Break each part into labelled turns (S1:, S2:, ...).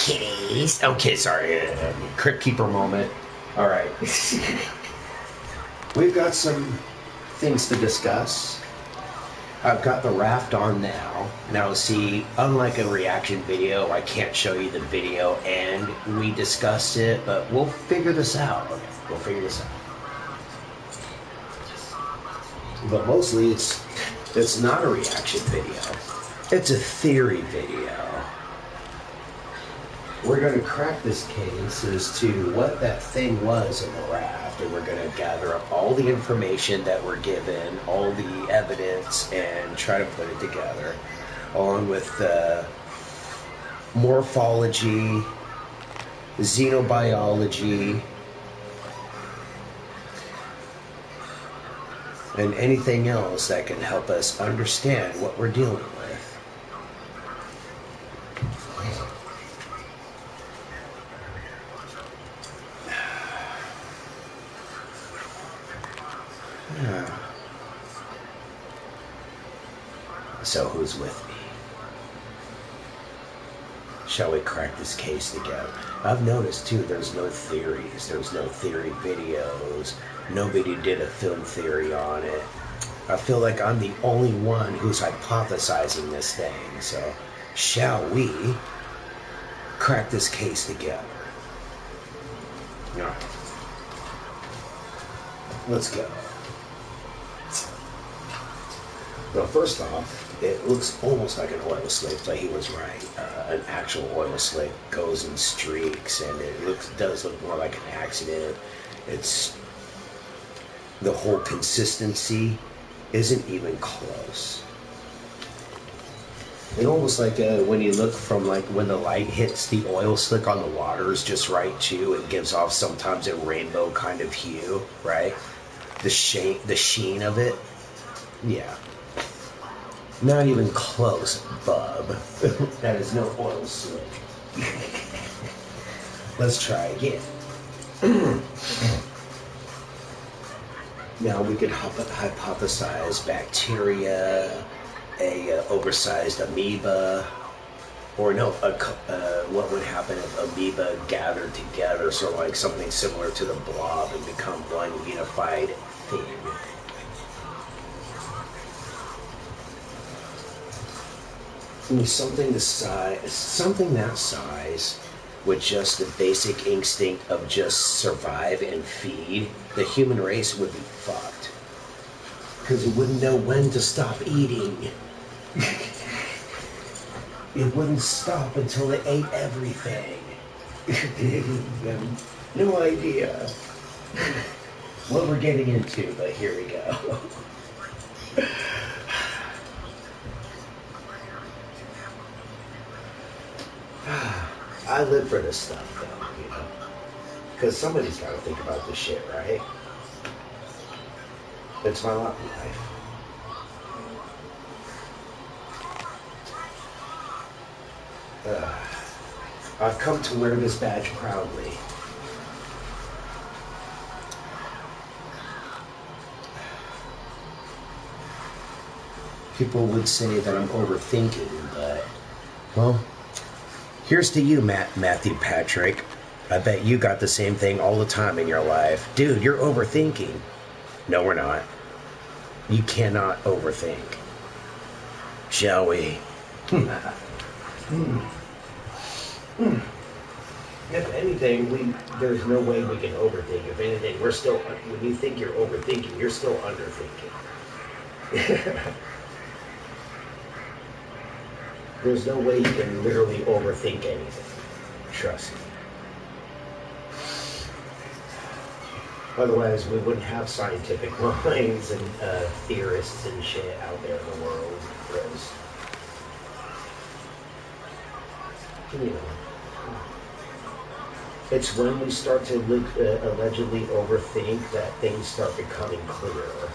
S1: kitties. Okay, sorry. Crypt keeper moment. All right. We've got some things to discuss. I've got the raft on now. Now, see, unlike a reaction video, I can't show you the video and we discussed it, but we'll figure this out. Okay, we'll figure this out. But mostly, it's not a reaction video. It's a theory video. We're going to crack this case as to what that thing was in the raft, and we're going to gather up all the information that we're given, all the evidence, and try to put it together, along with morphology, xenobiology, and anything else that can help us understand what we're dealing with. So who's with me? Shall we crack this case together? I've noticed too, there's no theories, there's no theory videos, nobody did a film theory on it. I feel like I'm the only one who's hypothesizing this thing, so shall we crack this case together? Alright. Let's go. Well, first off, it looks almost like an oil slick, but he was right. An actual oil slick goes in streaks, and it does look more like an accident. It's the whole consistency isn't even close. It almost like when you look from like when the light hits the oil slick on the water is just right too. It gives off sometimes a rainbow kind of hue, right? The sheen of it, yeah. Not even close, bub. That is no oil slick. Let's try again. Now we could hypothesize bacteria, a oversized amoeba, or no, what would happen if amoeba gathered together, so like something similar to the blob and become one unified thing. Something that size, with just the basic instinct of just survive and feed, the human race would be fucked. Because it wouldn't know when to stop eating. It wouldn't stop until it ate everything. No idea what we're getting into, but here we go. I live for this stuff, though, you know, because somebody's got to think about this shit, right? It's my lot in life. I've come to wear this badge proudly. People would say that I'm overthinking, but, well, here's to you, Matthew Patrick. I bet you got the same thing all the time in your life. Dude, you're overthinking. No, we're not. You cannot overthink. Shall we? If anything, there's no way we can overthink. If anything, we're still, when you think you're overthinking, you're still underthinking. There's no way you can literally overthink anything. Trust me. Otherwise, we wouldn't have scientific minds and theorists and shit out there in the world. Because, you know, it's when we start to allegedly overthink that things start becoming clearer.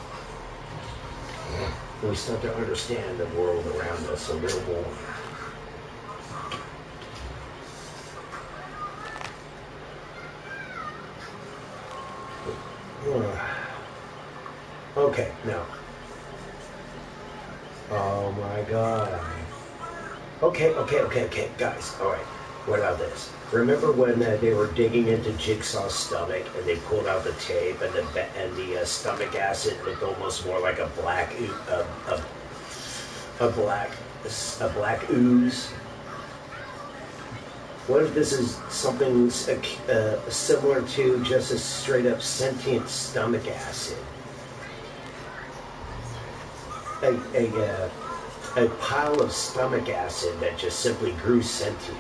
S1: We start to understand the world around us a little more. Okay, now. Oh my god. Okay, guys, alright. What about this? Remember when they were digging into Jigsaw's stomach and they pulled out the tape and the stomach acid looked almost more like a black a black ooze? What if this is something similar to just a straight up sentient stomach acid? A pile of stomach acid that just simply grew sentient.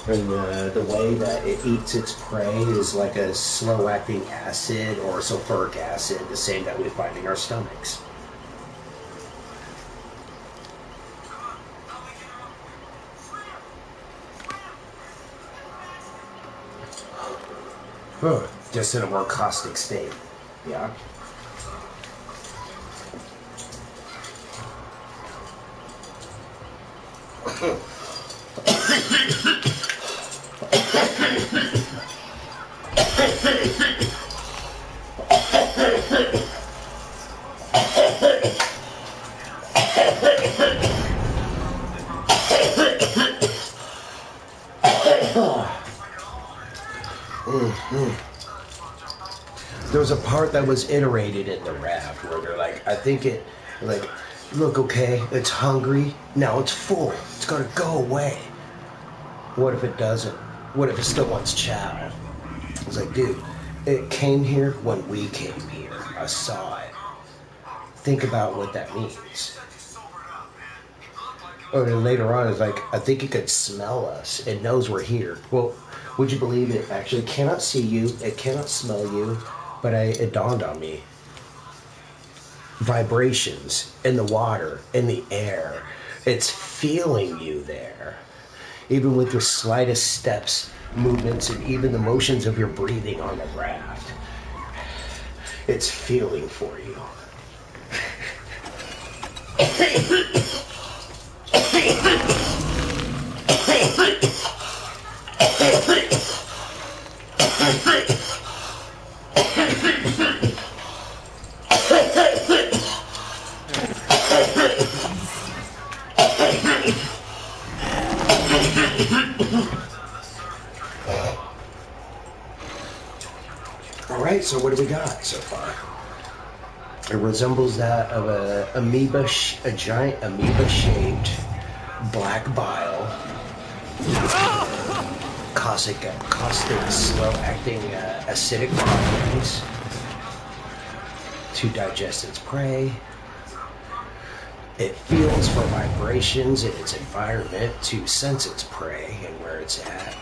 S1: And the way that it eats its prey is like a slow-acting acid or sulfuric acid, the same that we find in our stomachs. Just in a more caustic state. Yeah. There was a part that was iterated in the raft where they're like, I think it, like, look, okay, it's hungry, now it's full, it's gonna go away. What if it doesn't? What if it still wants chow? I was like, dude, it came here when we came here. I saw it. Think about what that means. Or then later on, it's like, I think it could smell us. It knows we're here. Well, would you believe it actually cannot see you, it cannot smell you, but it dawned on me. Vibrations in the water, in the air. It's feeling you there. Even with your slightest steps, movements, and even the motions of your breathing on the raft. It's feeling for you. Alright, so what do we got so far? It resembles that of a giant amoeba-shaped black bile, caustic, slow-acting acidic properties to digest its prey. It feels for vibrations in its environment to sense its prey and where it's at.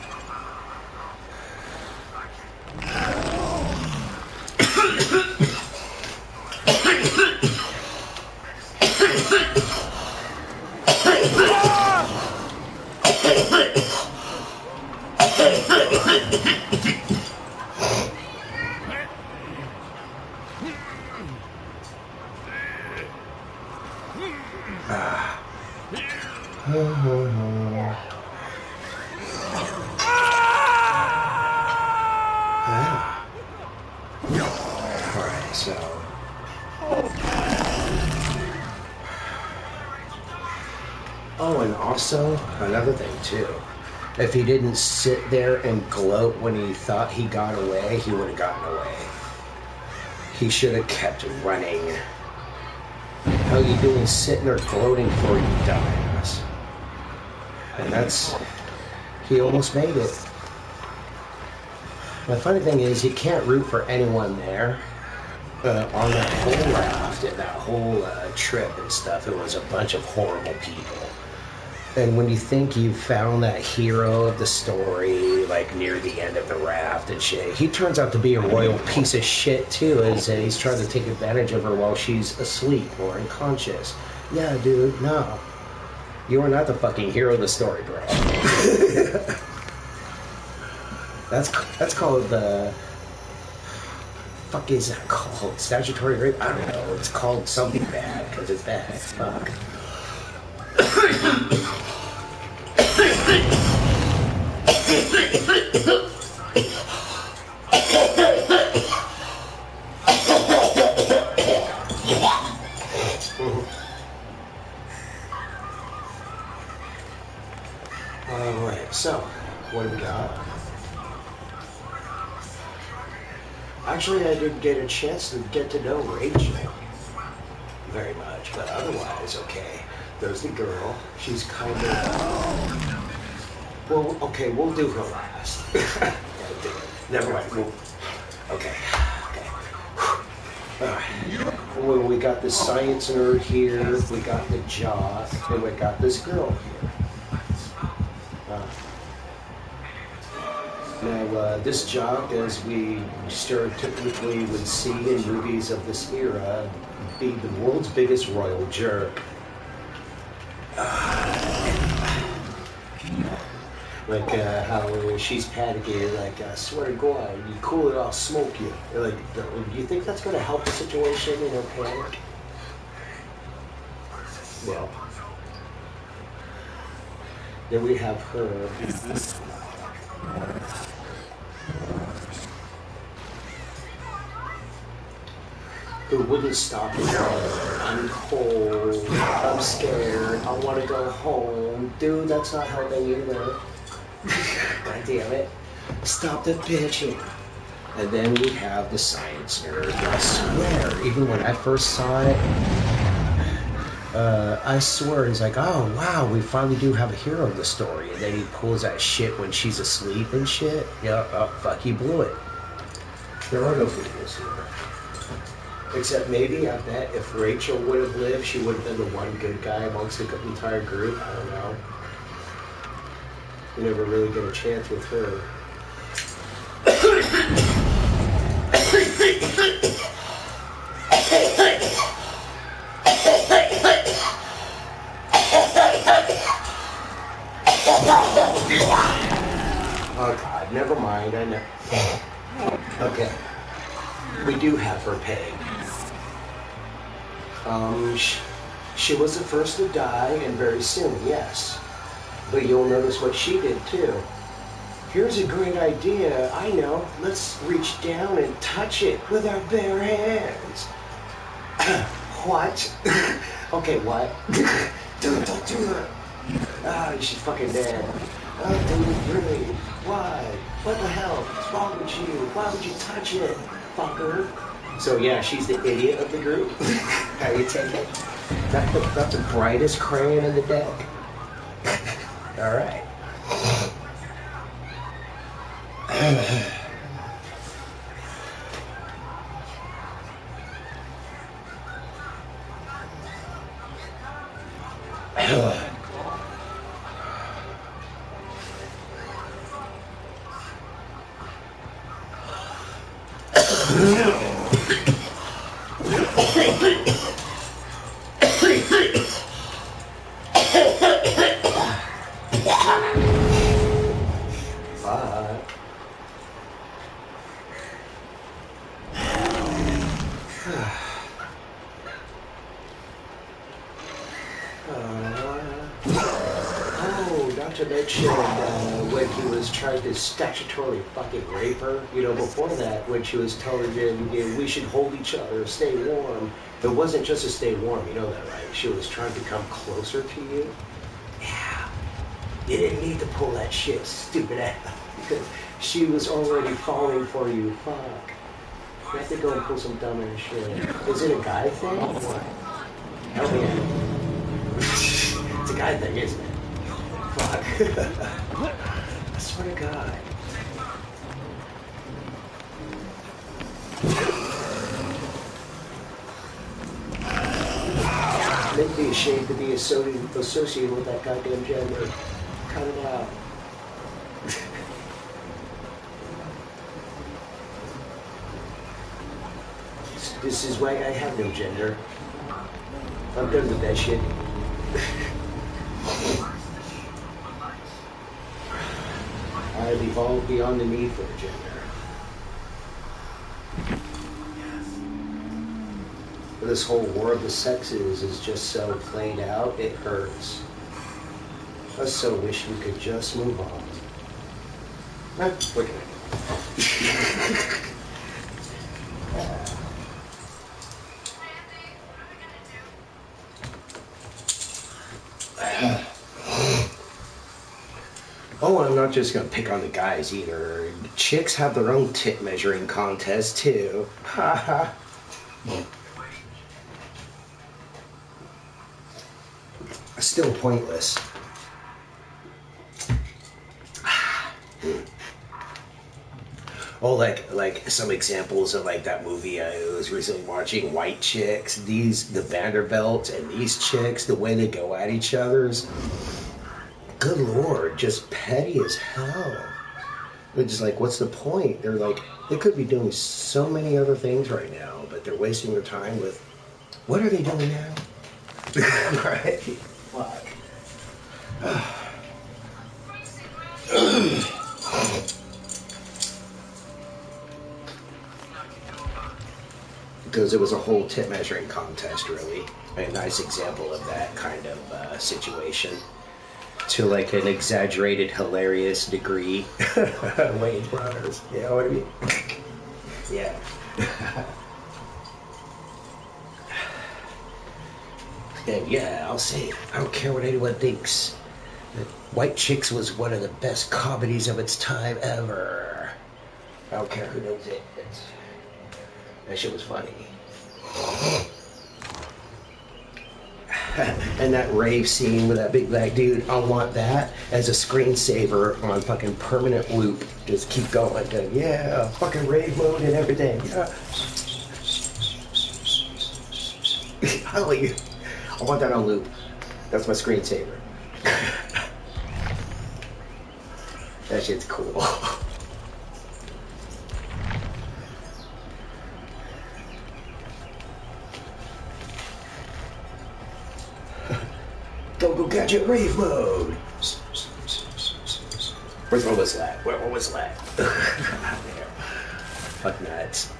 S1: Alright, so oh, and also another thing too. If he didn't sit there and gloat when he thought he got away, he would have gotten away. He should have kept running. How you doing sitting there gloating for you, dumbass? And that's... he almost made it. The funny thing is, you can't root for anyone there. On that whole raft and that whole trip and stuff, it was a bunch of horrible people. And when you think you've found that hero of the story, like near the end of the raft and shit, he turns out to be a royal piece of shit too, as he's trying to take advantage of her while she's asleep or unconscious. Yeah, dude, no. You are not the fucking hero of the story, bro. That's called the... fuck is that called? Statutory rape? I don't know. It's called something bad, because it's bad. Fuck. Alright, so, what do we got? Actually, I didn't get a chance to get to know Rachel very much, but otherwise, okay. There's the girl. She's kind of... Well, okay, we'll do her last. Never mind. Okay. Alright. Well, we got the science nerd here, we got the jock, and we got this girl here. Now, this jock, as we stereotypically would see in movies of this era, be the world's biggest royal jerk. Like how she's panicking, like, I swear to God, you cool it, I'll smoke you. Like, do you think that's going to help the situation in her panic? Well, then we have her. Who wouldn't stop and go, I'm cold, I'm scared, I want to go home. Dude, that's not helping either. God damn it. Stop the bitching. And then we have the science nerd. I swear, even when I first saw it, I swear, he's like, oh, wow, we finally do have a hero in the story. And then he pulls that shit when she's asleep and shit. Yeah, oh, fuck, he blew it. There are no videos here. Except maybe, I bet, if Rachel would have lived, she would have been the one good guy amongst the entire group. I don't know. You never really get a chance with her. Oh God, never mind, I know. Okay. We do have her pegged. She was the first to die, and very soon, yes. But you'll notice what she did too. Here's a great idea, I know. Let's reach down and touch it with our bare hands. What? Okay, what? Dude, don't do that. Ah, she's fucking dead. Oh, dude, really? Why? What the hell? What's wrong with you? Why would you touch it, fucker? So yeah, she's the idiot of the group. How you take it? Not the brightest crayon in the deck. All right. Not to mention when he was trying to statutorily fucking rape her, you know, before that, when she was telling him, we should hold each other, stay warm. It wasn't just to stay warm, you know that, right? She was trying to come closer to you. Yeah. You didn't need to pull that shit, stupid ass. Because she was already falling for you. Fuck. You have to go and pull some dumb ass shit. Is it a guy thing? What? Hell yeah. It's a guy thing, isn't it? Fuck. I swear to God. Make me ashamed to be associated with that goddamn gender. Cut it out. This is why I have no gender. I'm done with that shit. I've evolved beyond the need for a gender. This whole war of the sexes is just so played out, it hurts. I so wish we could just move on. Look at it. Oh, I'm not just gonna pick on the guys either. Chicks have their own tit measuring contest too. Ha ha. Still pointless. Oh, like some examples of like that movie I was recently watching, White Chicks. The Vanderbilts and these chicks, the way they go at each other's, good lord, just petty as hell. They're just like, what's the point? They're like, they could be doing so many other things right now, but they're wasting their time with, what are they doing now? Right? Fuck. Because it was a whole tip measuring contest, really. A nice example of that kind of situation. To like an exaggerated, hilarious degree. Wayne Brothers, you know what I mean? Yeah. And yeah, I'll say it. I don't care what anyone thinks. White Chicks was one of the best comedies of its time ever. I don't care who knows it. That shit was funny. And that rave scene with that big black dude, I want that as a screensaver on fucking permanent loop. Just keep going. Yeah, fucking rave mode and everything. Yeah. I want that on loop. That's my screensaver. That shit's cool. Go gadget rave mode. What was that? What was that? Fuck nuts.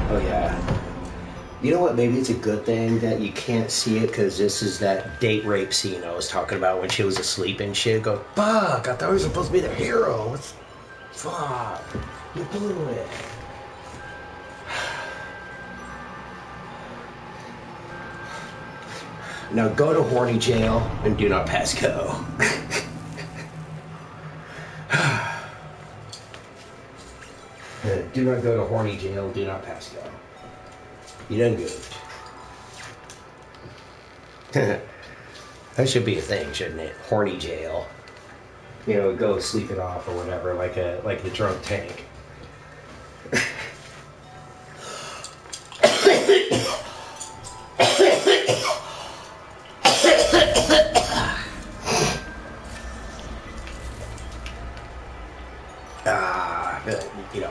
S1: Oh yeah. You know what? Maybe it's a good thing that you can't see it, because this is that date rape scene I was talking about when she was asleep and shit. Go, fuck! I thought I was supposed to be the hero. Fuck! You blew it. Now go to horny jail and do not pass go. Do not go to horny jail, do not pass go. You done goofed. That should be a thing, shouldn't it? Horny jail. You know, go sleep it off or whatever, like the drunk tank. You know,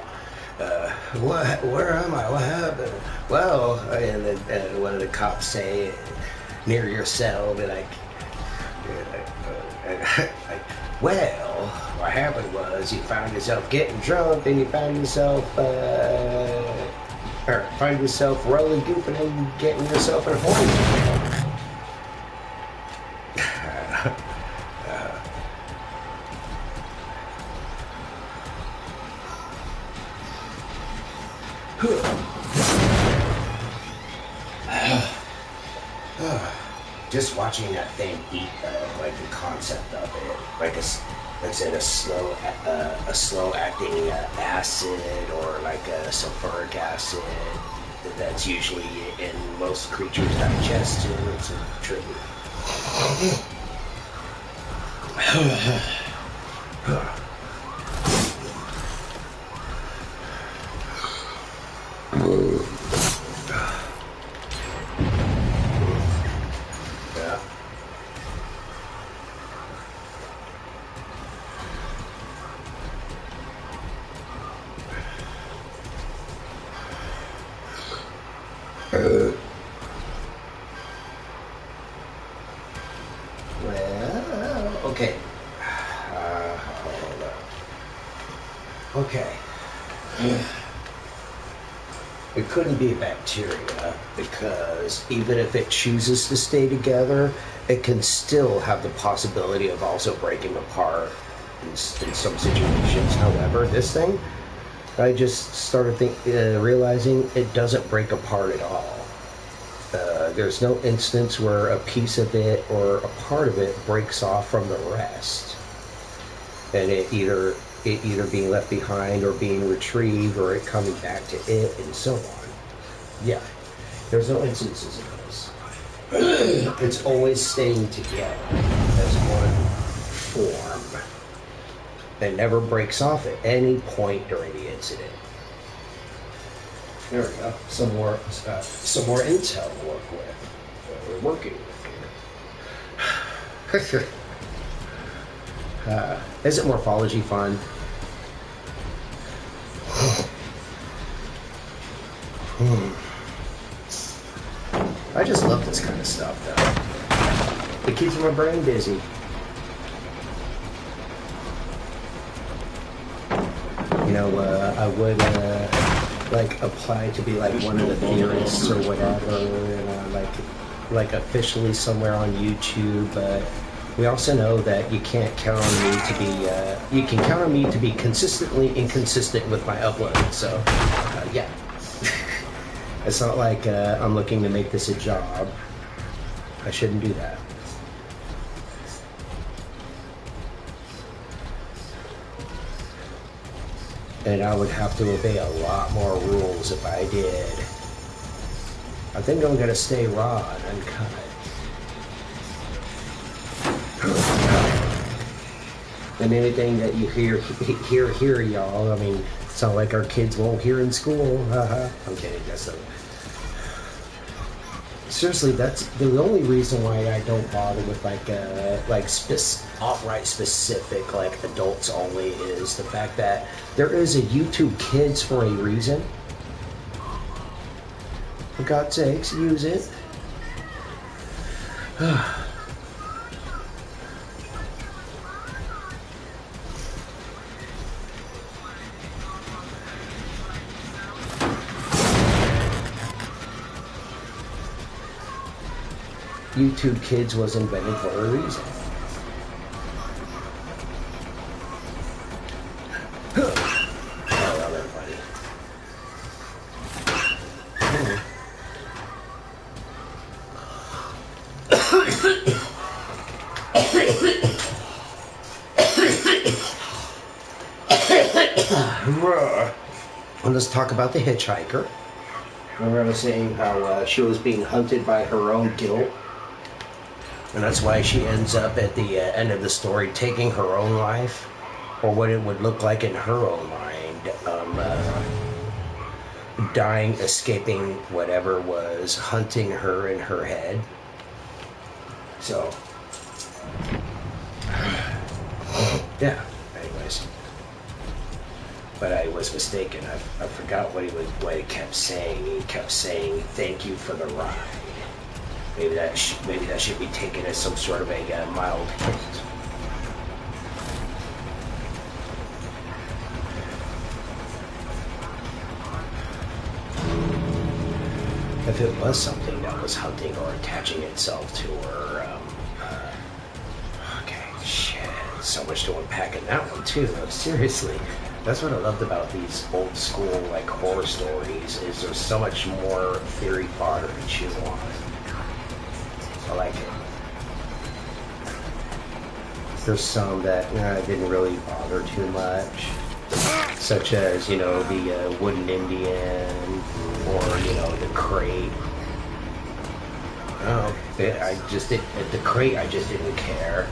S1: where am I? What happened? Well, and then one of the cops say, near your cell, be like, well, what happened was you found yourself getting drunk, and you found yourself, rolling, goofing, and getting yourself in a horny. Just watching that thing eat, like the concept of it, like a slow acting acid, or like a sulfuric acid that's usually in most creatures' digestion. It's a tribute. Well, okay. Hold up. Okay. It couldn't be bacteria, because even if it chooses to stay together, it can still have the possibility of also breaking apart in some situations. However, this thing, I just started realizing it doesn't break apart at all. There's no instance where a piece of it or a part of it breaks off from the rest, and it either being left behind or being retrieved or it coming back to it and so on. Yeah, there's no instances of this. It's always staying together as one form. It never breaks off at any point during the incident. There we go. Some more intel to work with. We're working with here. Isn't morphology fun? I just love this kind of stuff, though. It keeps my brain busy. You know, I would like apply to be like one of the theorists or whatever, and like officially somewhere on YouTube. But we also know that you can't count on me to be. You can count on me to be consistently inconsistent with my upload. So, yeah. It's not like I'm looking to make this a job. I shouldn't do that. And I would have to obey a lot more rules if I did. I think I'm gonna stay raw and uncut. And anything that you hear, y'all. I mean, it's not like our kids won't hear in school. I'm kidding. That's a... Seriously, that's the only reason why I don't bother with outright specific, like adults only, is the fact that there is a YouTube Kids for a reason. For God's sakes, use it. YouTube Kids was invented for a reason. Oh, that's funny. Let's talk about the hitchhiker. I was saying how she was being hunted by her own guilt. And that's why she ends up at the end of the story taking her own life, or what it would look like in her own mind, dying, escaping whatever was hunting her in her head. So, yeah, anyways. But I was mistaken. I forgot what he kept saying. He kept saying, "Thank you for the ride." Maybe that should be taken as some sort of a mild hint. If it was something that was hunting or attaching itself to her, okay, shit, so much to unpack in that one too. Seriously, that's what I loved about these old school like horror stories. Is there's so much more theory fodder to chew on. I like it. There's some that didn't really bother too much, such as, you know, the wooden Indian, or, you know, the crate. Oh, at the crate, I just didn't care.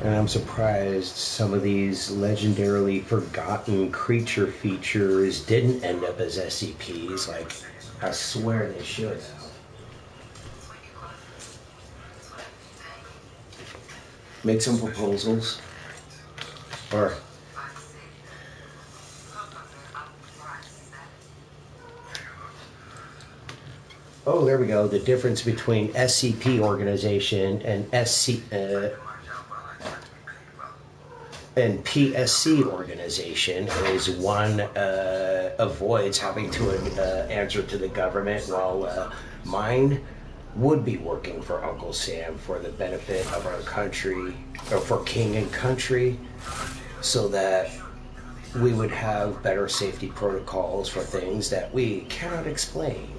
S1: And I'm surprised some of these legendarily forgotten creature features didn't end up as SCPs. Like, I swear they should have. Make some proposals. Or... oh, there we go. The difference between S.C.P organization and and PSC organization is one avoids having to answer to the government, while mine would be working for Uncle Sam for the benefit of our country, or for king and country, so that we would have better safety protocols for things that we cannot explain.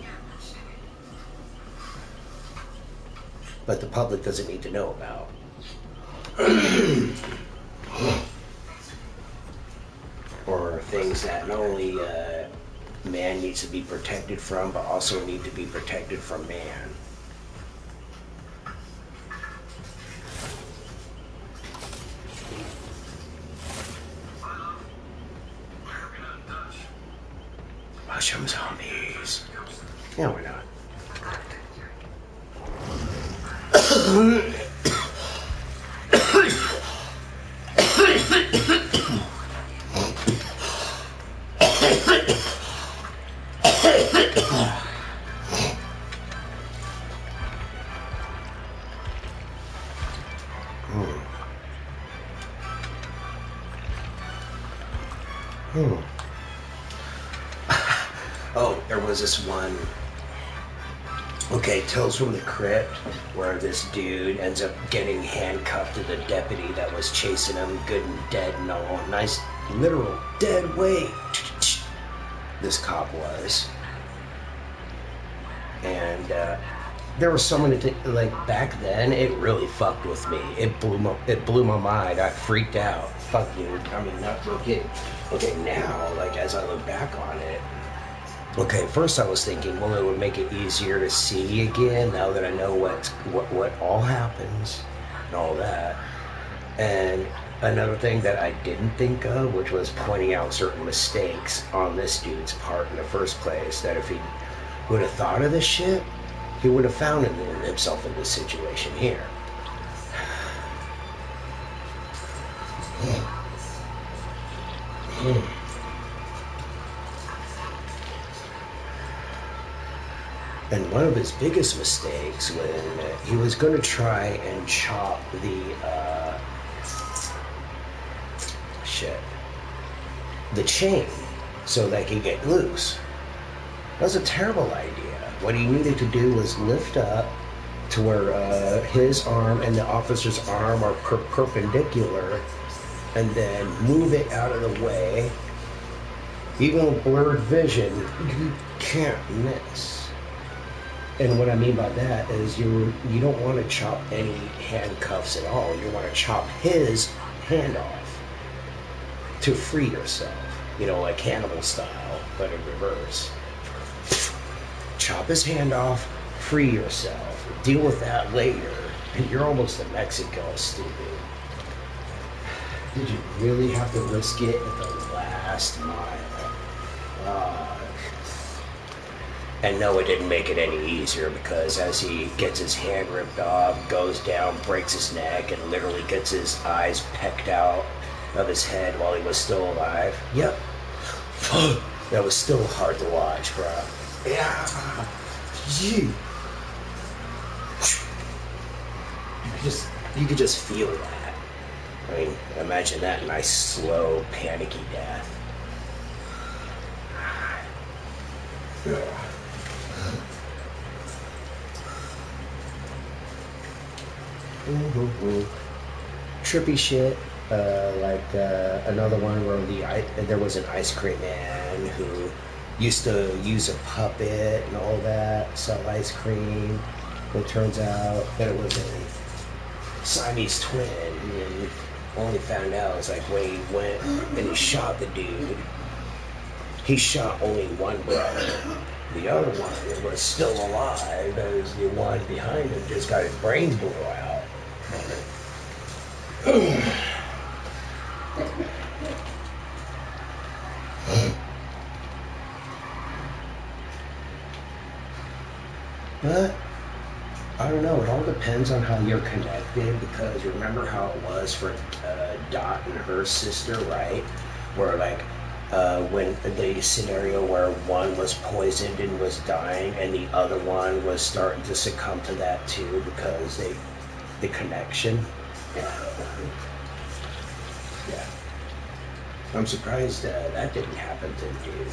S1: But the public doesn't need to know about. Or things that not only man needs to be protected from, but also need to be protected from man. Mushroom zombies. Yeah, why not? Oh, there was this one. Okay, Tales from the Crypt, where this dude ends up getting handcuffed to the deputy that was chasing him, good and dead and all. Nice, literal dead weight. This cop was. And there was so many things, like back then, it really fucked with me. It blew my mind. I freaked out. Fuck you. I mean, not okay. Okay, now, like as I look back on it, okay, first I was thinking, well, it would make it easier to see again now that I know what all happens and all that. And another thing that I didn't think of, which was pointing out certain mistakes on this dude's part in the first place, that if he would have thought of this shit, he would have found himself in this situation here. And one of his biggest mistakes when he was going to try and chop the chain so that he could get loose. That was a terrible idea. What he needed to do was lift up to where his arm and the officer's arm are perpendicular, and then move it out of the way. Even with blurred vision, you can't miss. And what I mean by that is you don't want to chop any handcuffs at all. You want to chop his hand off to free yourself. You know, like Hannibal style, but in reverse. Chop his hand off, free yourself. Deal with that later. And you're almost in Mexico, stupid. Did you really have to risk it at the last mile? And no, it didn't make it any easier, because as he gets his hand ripped off, goes down, breaks his neck, and literally gets his eyes pecked out of his head while he was still alive. Yep. That was still hard to watch, bro. Yeah. You could just feel that. I mean, imagine that nice, slow, panicky death. Trippy shit. Another one where there was an ice cream man who used to use a puppet and all that, sell ice cream. It turns out that it was a Siamese twin, and only found out was like when he went and he shot the dude, he shot only one brother. The other one was still alive, as the one behind him just got his brains blew out. But I don't know, it all depends on how you're connected, because remember how it was for Dot and her sister, right? Where like when the scenario where one was poisoned and was dying, and the other one was starting to succumb to that too, because the connection. Yeah. I'm surprised that didn't happen to the dude.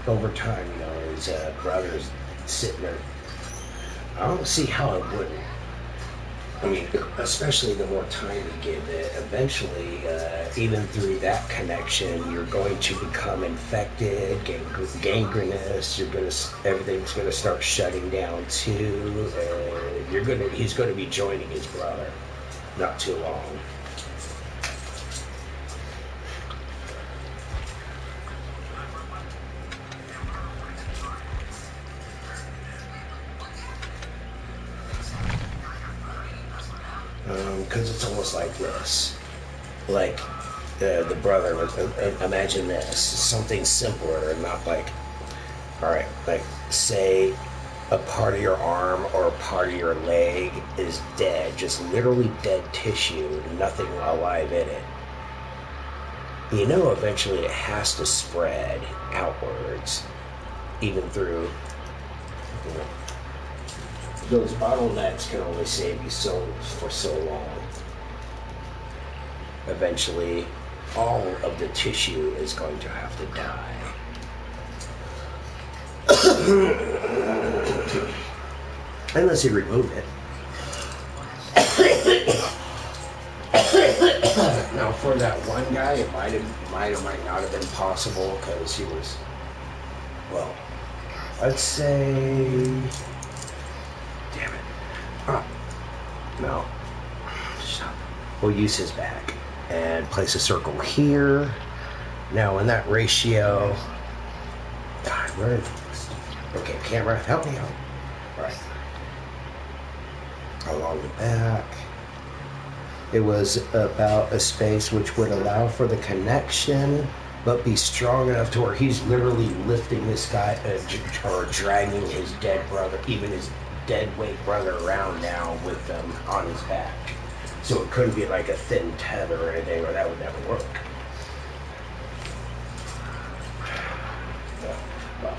S1: Over time, you know, his brother's sitting there. I don't see how it wouldn't. I mean, especially the more time you give it, eventually, even through that connection, you're going to become infected, gangrenous. Everything's gonna start shutting down too, and he's gonna be joining his brother, not too long. Because it's almost like this. Like, the brother, imagine this, something simpler, not like, all right, like, say a part of your arm or a part of your leg is dead, just literally dead tissue, nothing alive in it. You know, eventually it has to spread outwards, even through, you know, those bottlenecks can only save you for so long. Eventually, all of the tissue is going to have to die. Unless you remove it. Now, for that one guy, it might not have been possible because he was, well, let's say, damn it. No. Stop. We'll use his back and place a circle here. Now, in that ratio, God, where? Okay, camera, help me out. All right. Along the back. It was about a space which would allow for the connection, but be strong enough to where he's literally lifting this guy or dragging his dead brother, even his dead weight brother, around now with them on his back. So it couldn't be like a thin tether or anything, or that would never work. Well,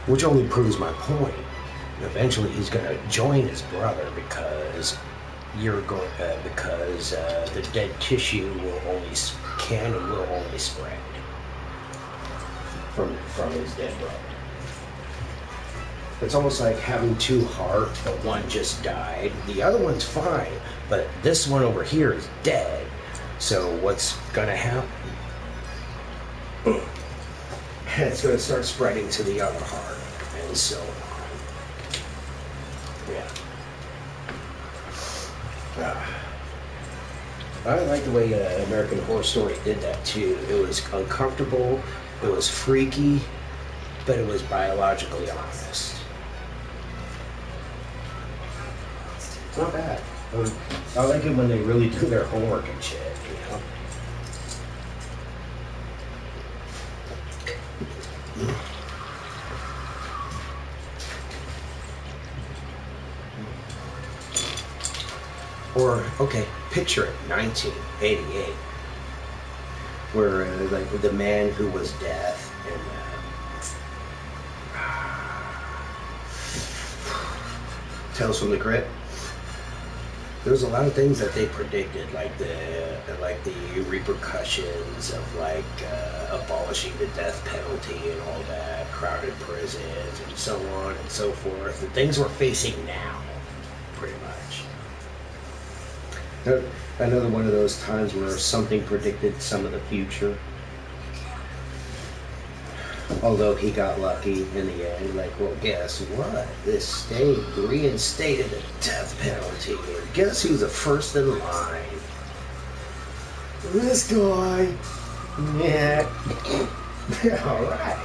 S1: which only proves my point. Eventually, he's going to join his brother because the dead tissue can and will only spread from his dead brother. It's almost like having two hearts, but one just died. The other one's fine, but this one over here is dead. So what's going to happen? It's going to start spreading to the other heart, and so on. Yeah. I like the way American Horror Story did that too. It was uncomfortable, it was freaky, but it was biologically honest. It's not bad. I like it when they really do their homework and shit, you know? Or, okay, picture it, 1988, where like the man who was death and Tales from the Crypt. There was a lot of things that they predicted, like the repercussions of abolishing the death penalty and all that, crowded prisons and so on and so forth, the things we're facing now, pretty much. Another one of those times where something predicted some of the future. Although he got lucky in the end, like, well, guess what? This state reinstated the death penalty. And guess who's the first in line? This guy. Yeah. Alright.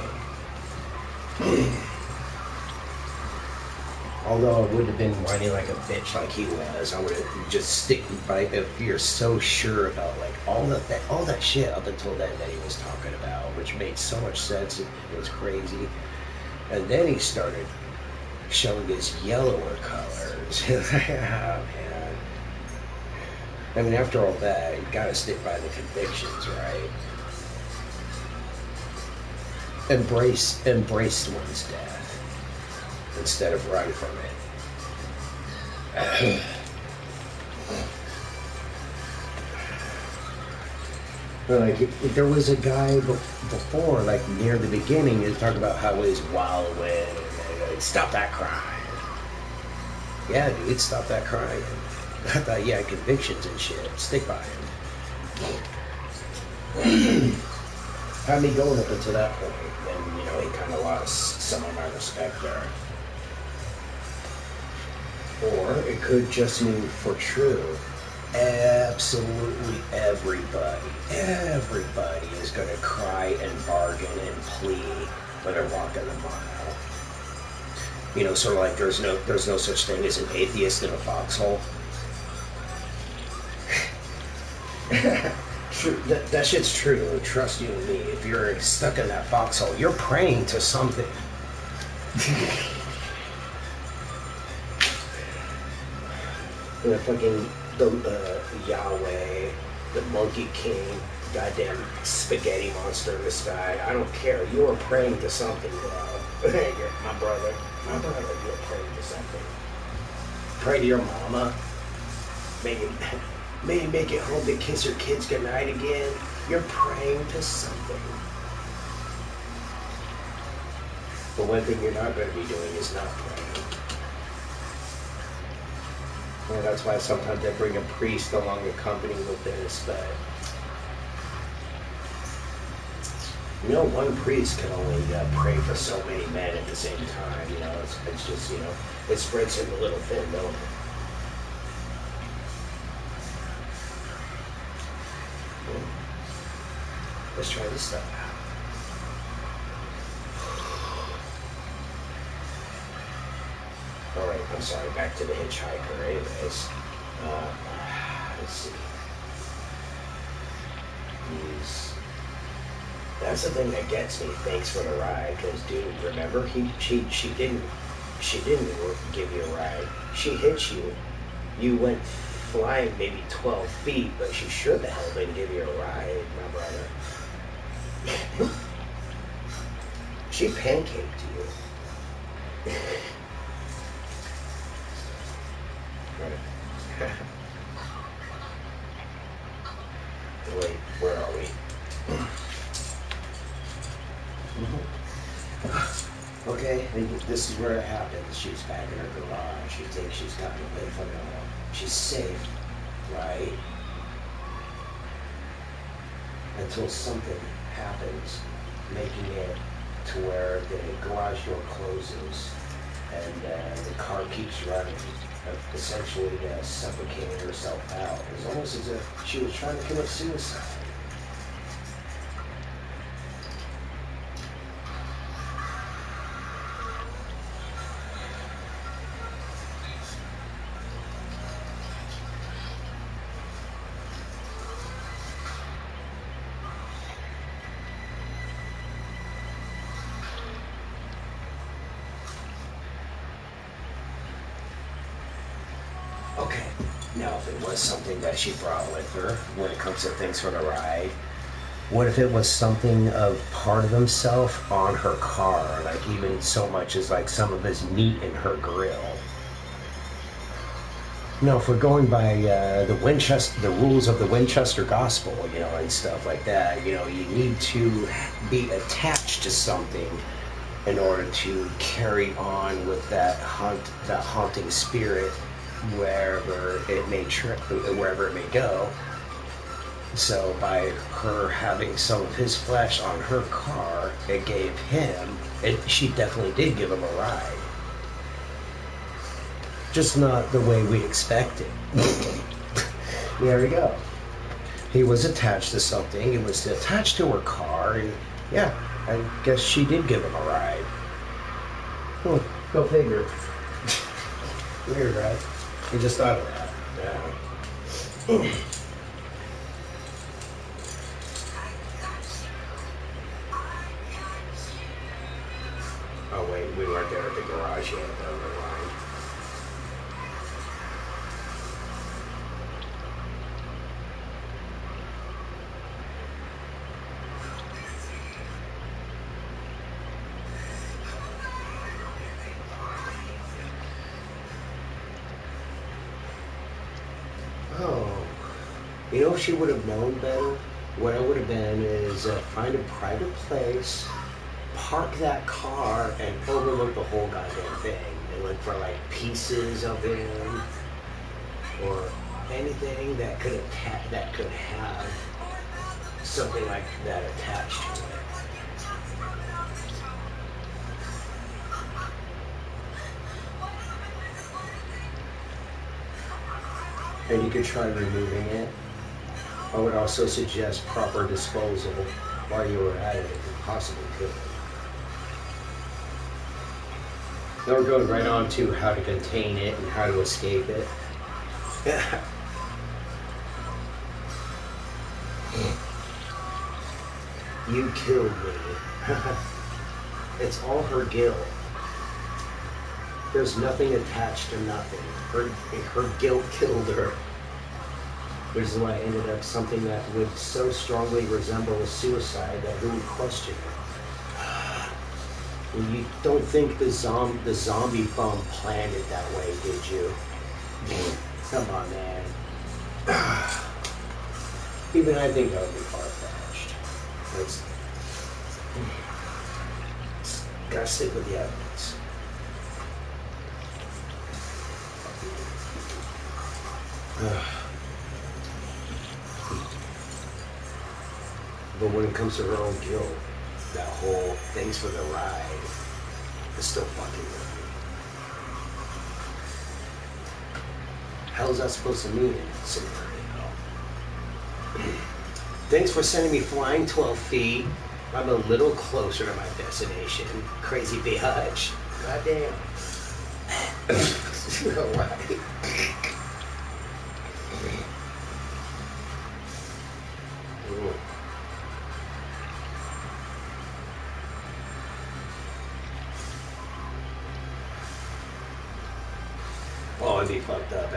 S1: Although I wouldn't have been whining like a bitch like he was, I would have just stick by if you're so sure about like all that shit up until then that he was talking about, which made so much sense. It was crazy. And then he started showing his yellower colors. Oh, man. I mean, after all that, you gotta stick by the convictions, right? Embrace one's death instead of run from it. Like, there was a guy before, like near the beginning, he was talking about how he's wallowing and stop that crying. Yeah, dude, stop that crying. I thought you had convictions and shit. Stick by him. Had me going up until that point, and you know, he kind of lost some of my respect there. Or it could just mean for true. Absolutely everybody is going to cry and bargain and plead when they're walking the mile. You know, sort of like there's no such thing as an atheist in a foxhole. True, that shit's true. Trust you and me. If you're stuck in that foxhole, you're praying to something. The fucking Yahweh, the Monkey King, goddamn spaghetti monster in the sky. I don't care. You are praying to something, bro. my brother, you're praying to something. Pray to your mama. Maybe make it home to kiss your kids goodnight again. You're praying to something. But one thing you're not going to be doing is not praying. Yeah, that's why sometimes they bring a priest along accompanying with this, but you know, one priest can only pray for so many men at the same time. You know, it's just, you know, it spreads him a little thin, don't it? Let's try this stuff out. Alright, I'm sorry, back to the hitchhiker. Anyways, let's see. That's the thing that gets me. Thanks for the ride, because dude, remember, she didn't give you a ride. She hit you. You went flying maybe 12 feet, but she sure the hell didn't give you a ride, my brother. She pancaked you. Wait, where are we? Okay, this is where it happens. She's back in her garage. She thinks she's gotten away from it all. She's safe, right? Until something happens, making it to where the garage door closes and the car keeps running, essentially suffocating herself out. It was almost as if she was trying to commit suicide. Okay, now if it was something that she brought with her when it comes to things for the ride, what if it was something of part of himself on her car, like even so much as like some of his meat in her grill? No, if we're going by the rules of the Winchester Gospel, you know, and stuff like that, you know, you need to be attached to something in order to carry on with that haunting spirit wherever it may go. So by her having some of his flesh on her car, it gave him. She definitely did give him a ride. Just not the way we expected. There we go. He was attached to something. He was attached to her car, and yeah, I guess she did give him a ride. Go figure. Weird, right? We just thought of that. Yeah. Oh wait, we weren't there at the garage yet. Never mind. Oh, you know, if she would have known better, What I would have been is find a private place, park that car, and overlook the whole goddamn thing. And look for like pieces of him or anything that could have something like that attached to it. And you could try removing it. I would also suggest proper disposal while you were at it, if you possibly could. Then we're going right on to how to contain it and how to escape it. You killed me. It's all her guilt. There's nothing attached to nothing. Her guilt killed her. Which is why I ended up something that would so strongly resemble a suicide that who would question it? And you don't think the zombie bomb planned it that way, did you? Come on, man. Even I think that would be far-fetched. Gotta stick with the evidence. But when it comes to her own guilt, that whole thanks for the ride is still fucking with me. How's that supposed to mean in that scenario? Thanks for sending me flying 12 feet. I'm a little closer to my destination. Crazy bitch. Goddamn. Right. Oh, I'd be fucked up.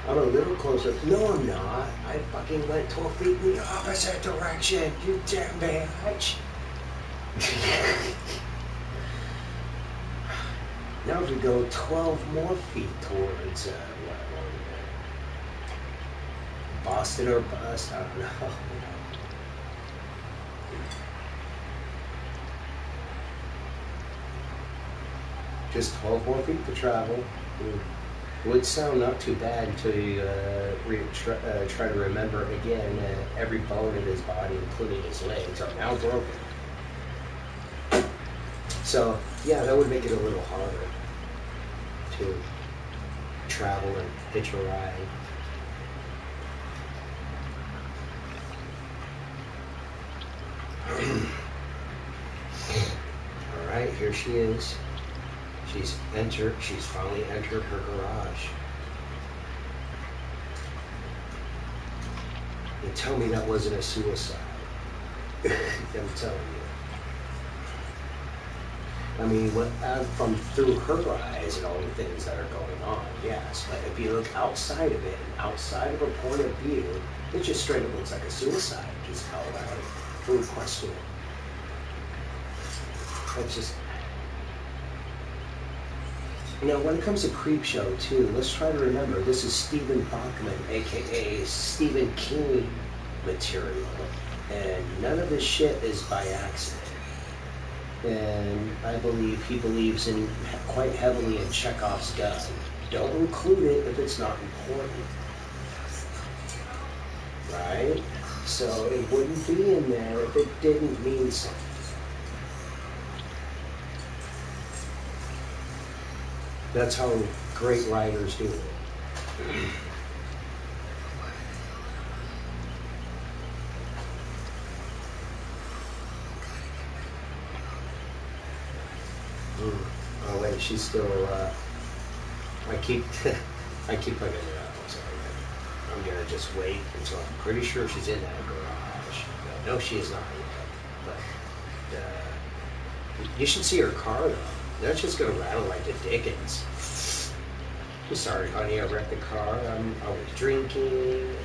S1: I'm a little closer. No, I'm not. I fucking went 12 feet in the opposite direction. You damn bitch. Now if we go 12 more feet towards, Boston or bust, I don't know. Just 12 more feet to travel. Would sound not too bad until you try to remember again every bone in his body, including his legs, are now broken. So, yeah, that would make it a little harder to travel and hitch a ride. All right, here she is. She's finally entered her garage. And tell me that wasn't a suicide. I'm telling you. I mean, from through her eyes and all the things that are going on, yes. But if you look outside of it, and outside of her point of view, it just straight up looks like a suicide. Just how about it? Who would question it? That's just... You know, when it comes to Creepshow, too, let's try to remember, this is Stephen Bachman, a.k.a. Stephen King material. And none of this shit is by accident. And I believe he believes in quite heavily in Chekhov's gun. Don't include it if it's not important. Right? So it wouldn't be in there if it didn't mean something. That's how great writers do it. Oh wait, she's still. I keep looking it up. I'm gonna just wait until I'm pretty sure she's in that garage. No, she is not yet. But you should see her car though. That's just gonna rattle like the Dickens. I'm sorry, honey, I wrecked the car. I was drinking.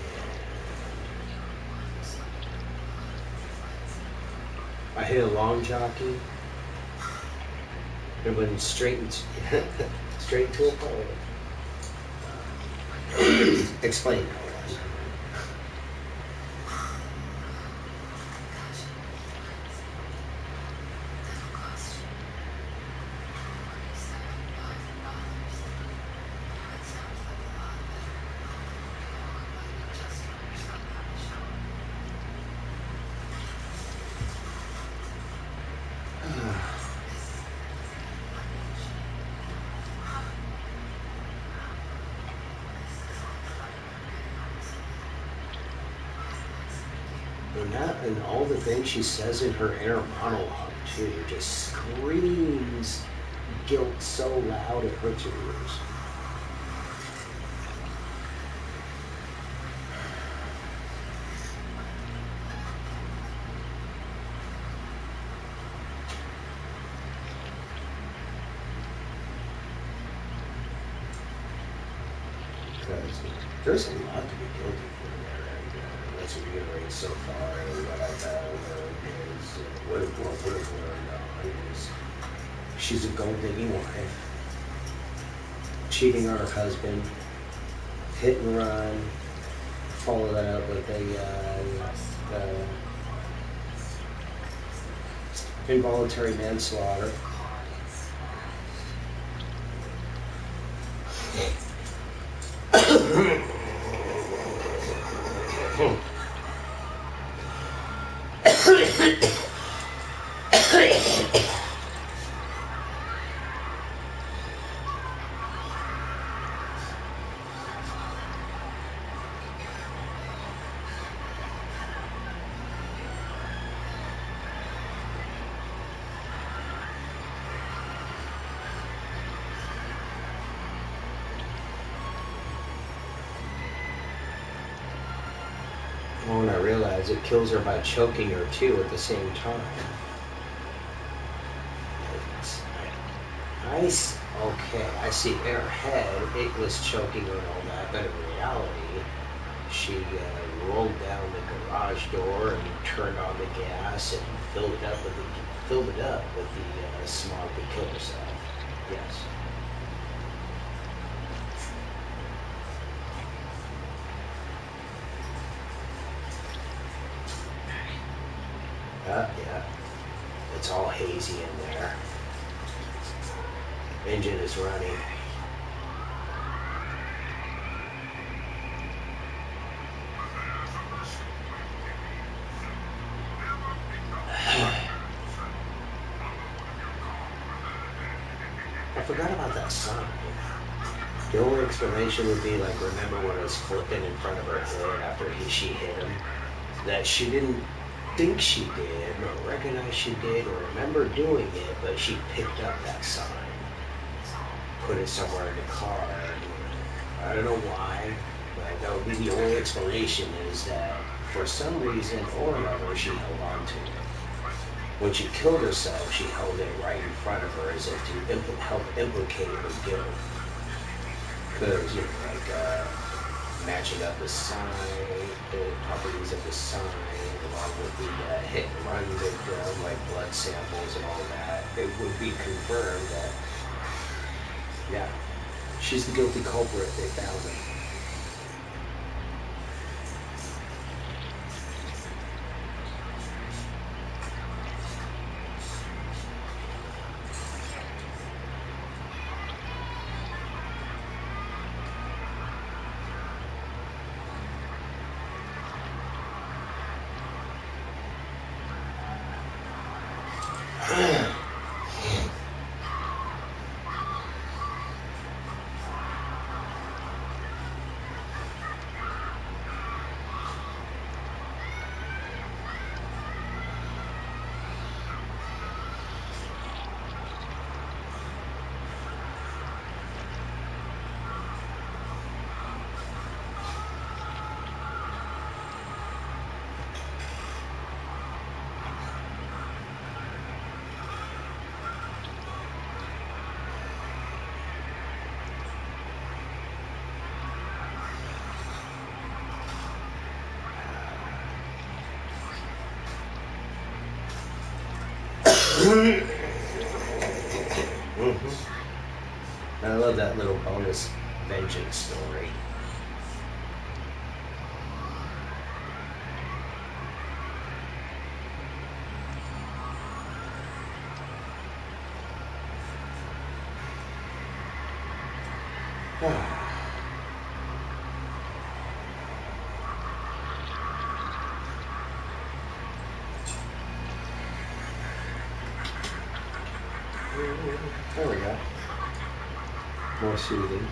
S1: I hit a long jockey. And went straight into a pole. Explain. And all the things she says in her inner monologue too, just screams guilt so loud it hurts your ears. Because there's a lot to be guilty for there, and let's reiterate so far what I've learned is what I've learned on is she's a gold-digging wife, cheating on her husband, hit and run, follow that up with a involuntary manslaughter. Oh, and I realize it kills her by choking her too at the same time. Okay, I see in her head it was choking her and all that, but in reality, she rolled down the garage door and turned on the gas and filled it up with the smog to kill herself. Yes. Yeah. It's all hazy in there. Engine is running. I forgot about that sign. The only explanation would be like, remember when it was flipping in front of her head after she hit him? That she didn't think she did, or recognize she did, or remember doing it, but she picked up that sign, put it somewhere in the car. I don't know why, but that would be the only explanation, is that for some reason or another she held on to it. When she killed herself, she held it right in front of her as if to help implicate her guilt. Because, matching up the sign, the properties of the sign, along with the hit and run victim, like blood samples and all that, it would be confirmed that, yeah, she's the guilty culprit. They found her. I love that little bonus vengeance story. There we go. More soothing.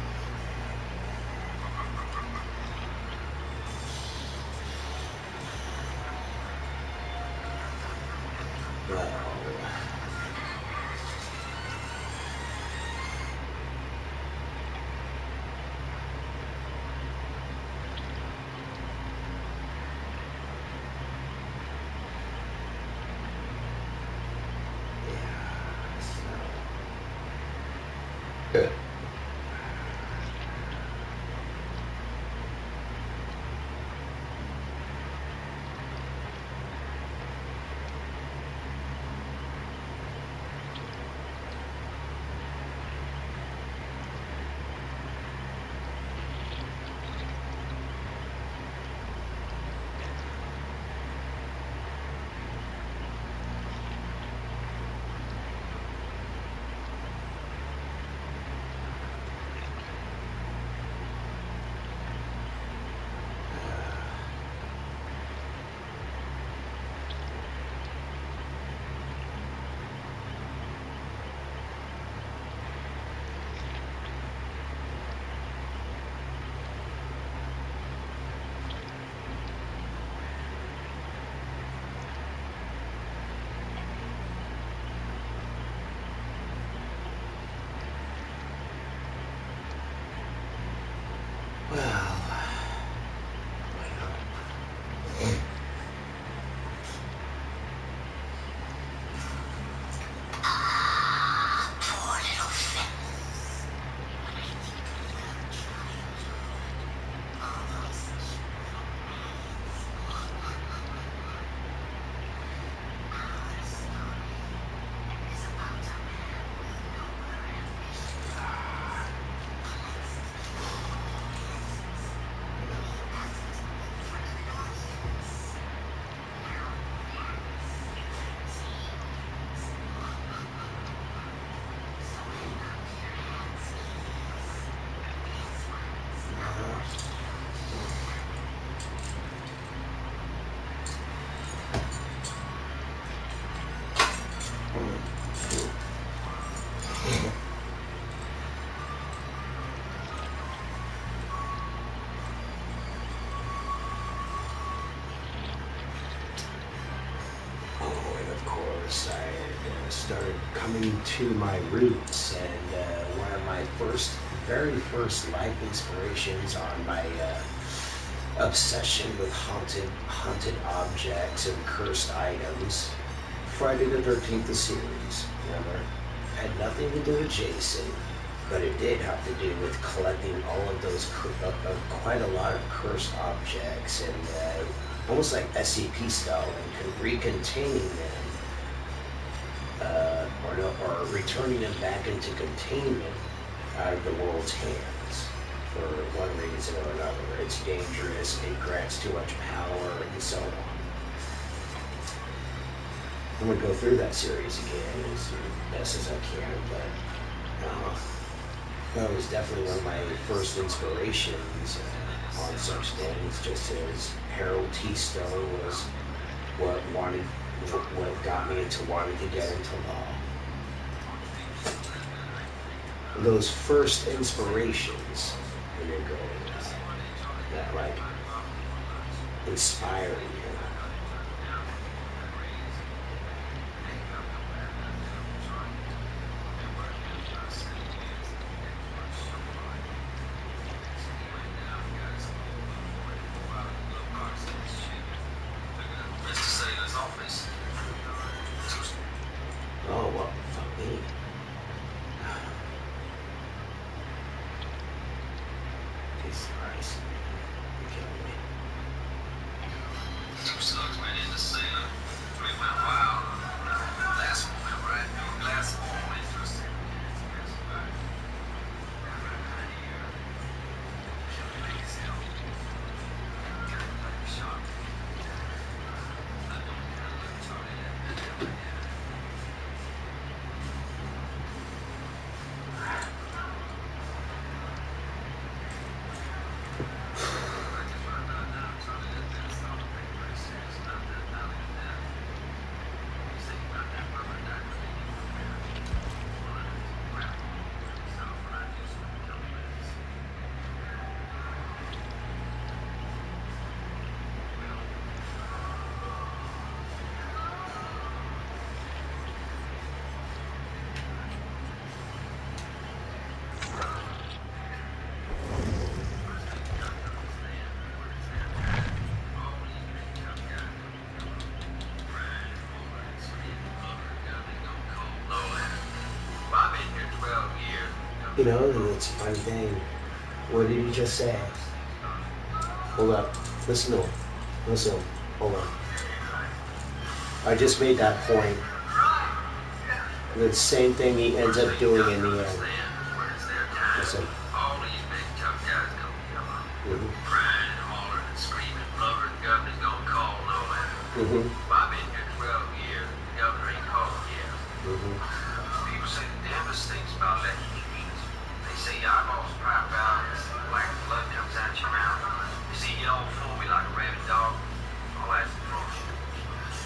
S1: coming to my roots, and one of my very first life inspirations on my obsession with haunted objects and cursed items. Friday the 13th, the series. Remember, had nothing to do with Jason, but it did have to do with collecting all of those, quite a lot of cursed objects, and almost like S.C.P style, and recontaining them, or returning them back into containment out of the world's hands for one reason or another. It's dangerous, it grants too much power, and so on. I'm going to go through that series again as best as I can, but that was definitely one of my first inspirations on such things, just as Harold T. Stone was what got me into wanting to get into law. Those first inspirations, that like inspired me. Oh, well, fuck me. Jesus Christ. You're killing me.
S2: Two slugs went in the sailor. We went wild. Last one went right. Last one went interesting.
S1: You know, it's a funny thing. What did he just say? Hold up. Listen to him. Listen. Hold on. I just made that point. The same thing he ends up doing in the end. Listen. Mm-hmm. Mm-hmm.
S2: I've been here 12 years. The governor ain't called yet.
S1: Mm-hmm.
S2: People say the damnest things about that. They say your eyeballs pop out, black blood comes out your mouth. You see, you don't fool me like a rabid dog. All that's bullshit.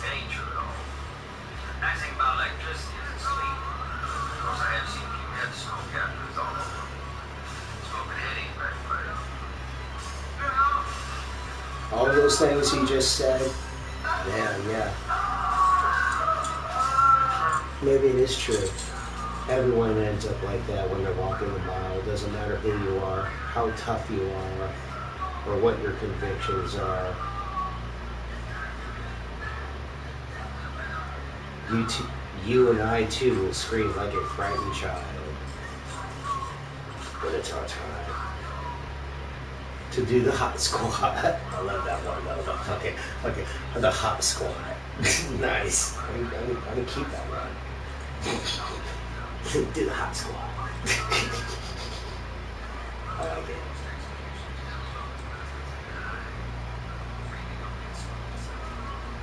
S2: It ain't true at all. Nice thing about electricity is it's sleep. Of course, I have seen people have smoke capsules all over. Smoking head ain't very good.
S1: All those things he just said. Yeah. Maybe it is true. Everyone ends up like that when they're walking the mile. It doesn't matter who you are, how tough you are, or what your convictions are. You and I too will scream like a frightened child when it's our time to do the hot squat. I love that one though. Okay, the hot squat. Nice. I'm gonna keep that one. Do the hot squat. I like it.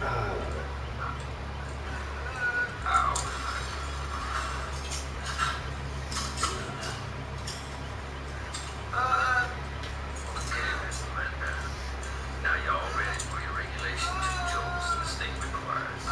S1: I love it.
S2: Now y'all ready for your regulation 2 jokes the state requires.